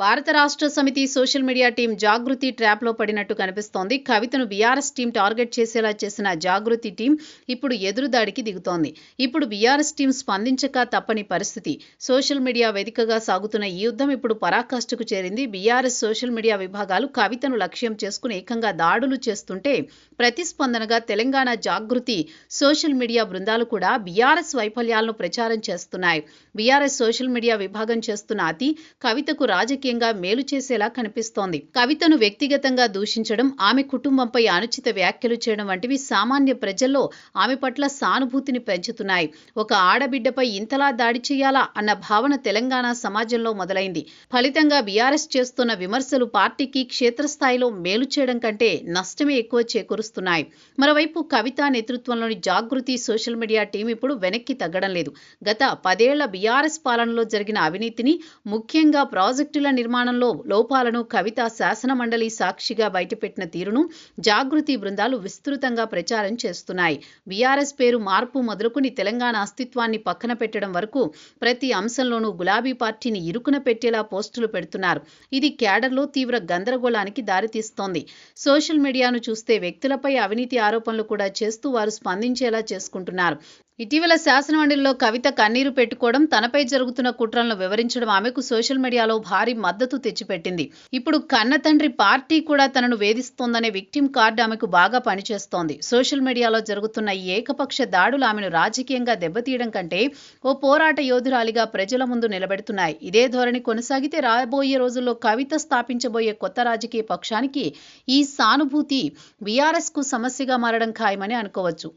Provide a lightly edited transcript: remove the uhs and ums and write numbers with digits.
భారత రాష్ట్ర సమితి సోషల్ మీడియా టీం జాగృతి ట్రాప్లో పడినట్టు కనిపిస్తోంది. కవితను బీఆర్ఎస్ టీం టార్గెట్ చేసేలా చేసిన జాగృతి టీం ఇప్పుడు ఎదురుదాడికి దిగుతోంది. ఇప్పుడు బీఆర్ఎస్ టీం స్పందించక తప్పని పరిస్థితి. సోషల్ మీడియా వేదికగా సాగుతున్న ఈ యుద్ధం ఇప్పుడు పరాకాష్ఠకు చేరింది. బీఆర్ఎస్ సోషల్ మీడియా విభాగాలు కవితను లక్ష్యం చేసుకుని ఏకంగా దాడులు చేస్తుంటే ప్రతిస్పందనగా తెలంగాణ జాగృతి సోషల్ మీడియా బృందాలు కూడా బీఆర్ఎస్ వైఫల్యాలను ప్రచారం చేస్తున్నాయి. బీఆర్ఎస్ సోషల్ మీడియా విభాగం చేస్తున్న అతి కవితకు రాజకీయంగా మేలు చేసేలా కనిపిస్తోంది. కవితను వ్యక్తిగతంగా దూషించడం, ఆమె కుటుంబంపై అనుచిత వ్యాఖ్యలు చేయడం వంటివి సామాన్య ప్రజల్లో ఆమె పట్ల సానుభూతిని పెంచుతున్నాయి. ఒక ఆడబిడ్డపై ఇంతలా దాడి చేయాలా అన్న భావన తెలంగాణ సమాజంలో మొదలైంది. ఫలితంగా బీఆర్ఎస్ చేస్తున్న విమర్శలు పార్టీకి క్షేత్రస్థాయిలో మేలు చేయడం కంటే నష్టమే ఎక్కువ చేకూరుస్తున్నాయి. మరోవైపు కవిత నేతృత్వంలోని జాగృతి సోషల్ మీడియా టీం ఇప్పుడు వెనక్కి తగ్గడం లేదు. గత 10 ఏళ్ల బీఆర్ఎస్ పాలనలో జరిగిన అవినీతిని, ముఖ్యంగా ప్రాజెక్టుల నిర్మాణంలో లోపాలను కవిత శాసనమండలి సాక్షిగా బయటపెట్టిన తీరును జాగృతి బృందాలు విస్తృతంగా ప్రచారం చేస్తున్నాయి. బీఆర్ఎస్ పేరు మార్పు మొదలుకుని తెలంగాణ అస్తిత్వాన్ని పక్కన పెట్టడం వరకు ప్రతి అంశంలోనూ గులాబీ పార్టీని ఇరుకున పెట్టేలా పోస్టులు పెడుతున్నారు. ఇది క్యాడర్లో తీవ్ర గందరగోళానికి దారితీస్తోంది. సోషల్ మీడియాను చూస్తే వ్యక్తులపై అవినీతి ఆరోపణలు కూడా చేస్తూ వారు స్పందించేలా చేసుకుంటున్నారు. ఇటీవల శాసనమండలిలో కవిత కన్నీరు పెట్టుకోవడం, తనపై జరుగుతున్న కుట్రలను వివరించడం ఆమెకు సోషల్ మీడియాలో భారీ మద్దతు తెచ్చిపెట్టింది. ఇప్పుడు కన్న తండ్రి పార్టీ కూడా తనను వేధిస్తోందనే విక్టిమ్ కార్డు ఆమెకు బాగా పనిచేస్తోంది. సోషల్ మీడియాలో జరుగుతున్న ఈ ఏకపక్ష దాడులు ఆమెను రాజకీయంగా దెబ్బతీయడం కంటే ఓ పోరాట యోధురాలిగా ప్రజల ముందు నిలబెడుతున్నాయి. ఇదే ధోరణి కొనసాగితే రాబోయే రోజుల్లో కవిత స్థాపించబోయే కొత్త రాజకీయ పక్షానికి ఈ సానుభూతి బీఆర్ఎస్కు సమస్యగా మారడం ఖాయమని అనుకోవచ్చు.